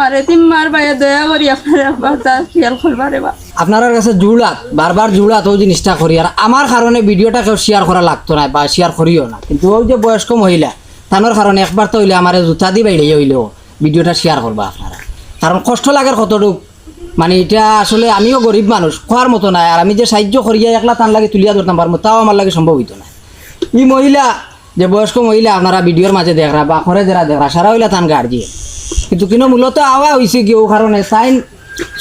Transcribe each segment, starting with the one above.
আমার এতিমার বাইরে দয়া করি আপনারা বাতা খেয়াল করবারে বা আপনার কাছে জুড়াত বারবার জুড়াত ওই জিনিসটা করি আর আমার কারণে ভিডিওটা কেউ শেয়ার করা লাগতো না বা শেয়ার করিও না, কিন্তু ওই যে বয়স্ক মহিলা তানোর কারণে একবার তো হইলে আমার জুতা দি বাইরে হইলেও ভিডিওটা শেয়ার করবা আপনারা, কারণ কষ্ট লাগে কতটুক। মানে এটা আসলে আমিও গরিব মানুষ, খোয়ার মতো নাই, আর আমি যে সাহায্য করিয়া একলা তান লাগে তুলিয়া ধরতাম পারবো তাও আমার লাগে সম্ভব হইতো না। এই মহিলা যে বয়স্ক মহিলা আপনারা ভিডিওর মাঝে দেখরা বা ঘরে যারা দেখরা সারা হইলা তান গার্জিয়ে, কিন্তু কিন্তু মূলত আওয়া হয়েছে কি ও কারণে তাই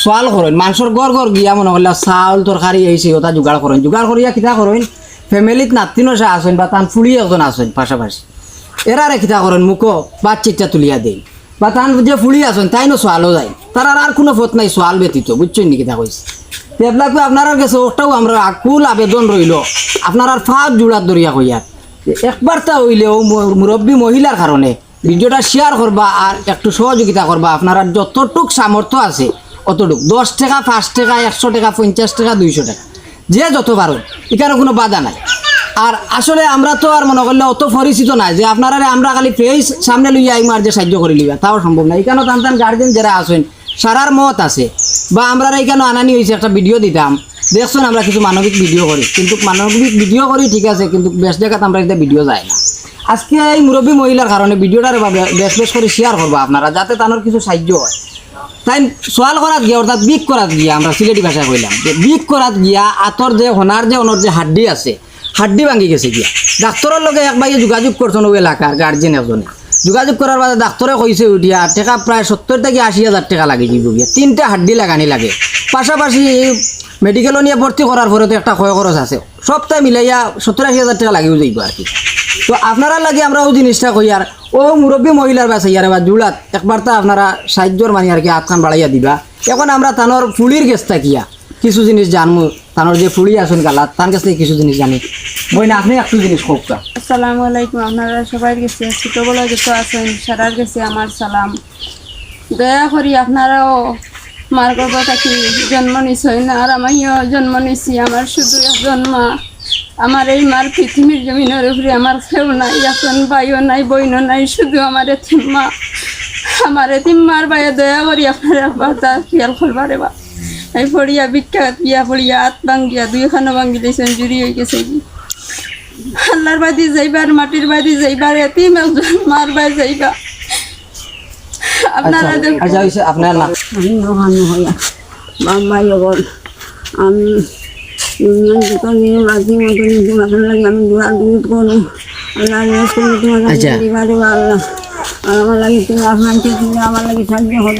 সোয়াল করেন মানুষের গড় গড় গিয়া মনে করলে চাউল তরকারি এইছে ওটা জোগাড় করেন, জোগাড় করিয়া কিতা করেন ফ্যামিলিত নাতিনও সে আসেন বা তান ফুড়ি একজন আসেন পাশাপাশি, এরারে কিতা করেন মুখো বাচ্চিটা তুলিয়া দেই বা তান যে ফুড়ি আসেন তাইনও সোয়ালও যায়, তার আর কোনো ফত নাই সোয়াল ব্যতীত, বুঝছেন নি কিতা কইছে। এবলাকে আপনার কাছে ওটাও আমরা আকুল আবেদন রইল আপনার আর ফাঁক জোড়াত দরিয়া কইয়া একবার তা হইলেও মুরব্বী মহিলার কারণে ভিডিওটা শেয়ার করবা আর একটু সহযোগিতা করবা, আপনারা যতটুক সামর্থ্য আছে অতটুক 10 টাকা 5 টাকা 100 টাকা 50 টাকা 200 টাকা যে যত পারো, এখানে কোনো বাধা নাই। আর আসলে আমরা তো আর মনে করলে অত পরিচিত নাই যে আপনারা আমরা খালি ফেস সামনে লইয়া আইমার যে সাহায্য করে লিবা তাও সম্ভব না। এখানেও টান টান গার্জেন যারা আছেন সারার মত আছে বা আমরা এখানে আনানি হয়েছে একটা ভিডিও দিতাম দেখছেন, আমরা কিছু মানবিক ভিডিও করি, কিন্তু মানবিক ভিডিও করি ঠিক আছে, কিন্তু বেশ জায়গাতে আমরা এটা ভিডিও যায় না। আজকে এই মুরব্বী মহিলার কারণে ভিডিওটার বেশ বেশ করে শেয়ার করবো আপনারা যাতে তানোর কিছু সাহায্য হয়। তাই সোয়াল করাত গিয়া অর্থাৎ বিক করাত গিয়া আমরা সিলেটি ভাষায় কইলাম যে বিক করাত গিয়া আতর যে হোনার যে অনর যে হাড্ডি আছে হাড্ডি ভাঙি গেছে গিয়া ডাক্তারের লগে এক ভাইয়ে যোগাযোগ করছেন ওই এলাকার গার্জেন একজনে, যোগাযোগ করার বাদে ডাক্তারে কইছে উঠিয়া টাকা প্রায় 70 থেকে 80,000 টাকা লাগে যাব গিয়া, 3টা হাড্ডি লাগানি লাগে, পাশাপাশি মেডিকেলও নিয়ে ভর্তি করার পরে তো একটা ক্ষয় খরচ আছে, সবটাই মিলাইয়া 70-80,000 টাকা লাগিও যাইব আর কি। তো আপনারা লাগে আমরা ওই জিনিসটা কই আর ও মুরব্বী মহিলার বাসে ইয়ারে বা জুড়াত একবার তা আপনারা সাহায্যর মানে আর কি হাত খান বাড়াইয়া দিবা। এখন আমরা তানোর ফুলির গেছটা কিয়া কিছু জিনিস জানবো, তানোর যে ফুলি আসুন গালাত তার কাছ থেকে কিছু জিনিস জানি। বই না আপনি একটু জিনিস হোক। আসসালামু আলাইকুম, আপনারা সবাই গেছে ছোটবেলা যত আছেন সারার গেছে আমার সালাম। দয়া করি আপনারাও মার গর্ভ থাকি জন্ম নিছই না, আর আমিও জন্ম নিছি, আমার শুধু একজন মা। আমার এই মার পৃথিবীর জমিনের উপরে আমার কেউ নাই, এখন ভাইও নাই বইনও নাই, শুধু আমার এতিম মা। আমার এতিম মার বাইরে দয়া করি আপনারা বাতা খেয়াল করবারে বা এই পড়িয়া বিখ্যাত বিয়া পড়িয়া হাত ভাঙ্গিয়া 2খানো ভাঙ্গি দিয়েছেন জুড়ি হয়ে গেছে। আল্লাহর বাদি যাইবার মাটির বাদি যাইবার এতিম একজন মার বাই যাইবা। আপনারা আপনার না আমি ওখানে হইয়া বাম্বাই লগর আমি ইউনিয়ন দোকান নিয়ে মাঝে মতো নিতে মাথার লাগে আমি দূর করো আল্লাহ তোমার দিবারে আল্লাহ আর আমার লাগে তুমি আপনার আমার লাগে সাহায্য হলো।